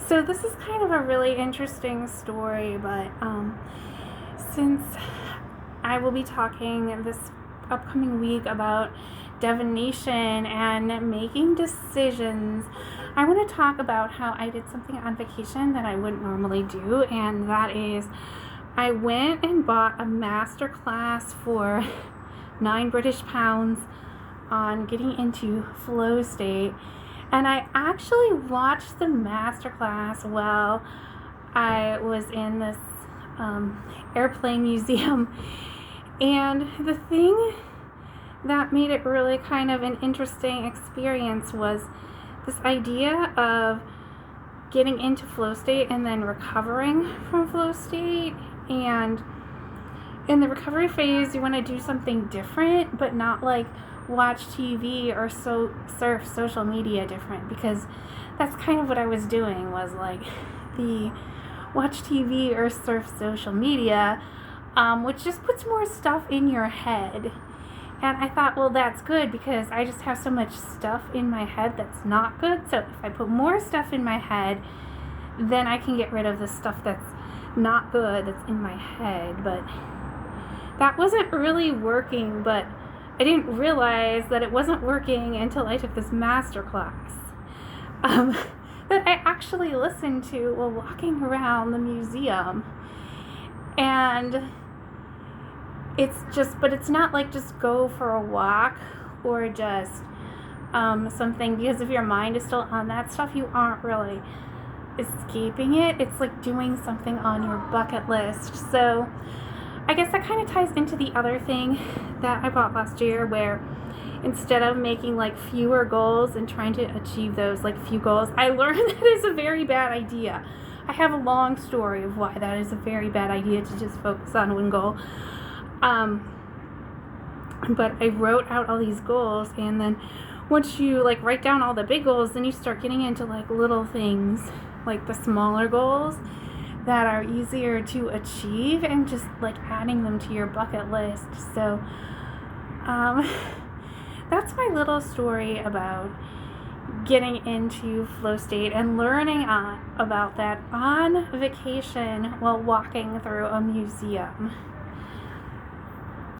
So this is kind of a really interesting story, but since I will be talking this upcoming week about divination and making decisions, I want to talk about how I did something on vacation that I wouldn't normally do, and that is I went and bought a master class for £9 on getting into flow state. And I actually watched the masterclass while I was in this airplane museum. And the thing that made it really kind of an interesting experience was this idea of getting into flow state and then recovering from flow state. And in the recovery phase, you want to do something different, but not like watch TV or surf social media different, because that's kind of what I was doing, was like the watch TV or surf social media, which just puts more stuff in your head. And I thought, well, that's good because I just have so much stuff in my head that's not good. So if I put more stuff in my head, then I can get rid of the stuff that's not good that's in my head. But that wasn't really working, but I didn't realize that it wasn't working until I took this master class that I actually listened to while walking around the museum. And but it's not like just go for a walk or just something, because if your mind is still on that stuff, you aren't really escaping it. It's like doing something on your bucket list. So I guess that kind of ties into the other thing that I bought last year, where instead of making like fewer goals and trying to achieve those like few goals, I learned that is a very bad idea. I have a long story of why that is a very bad idea to just focus on one goal. But I wrote out all these goals, and then once you like write down all the big goals, then you start getting into like little things, like the smaller goals that are easier to achieve, and just like adding them to your bucket list. So that's my little story about getting into flow state and learning about that on vacation while walking through a museum.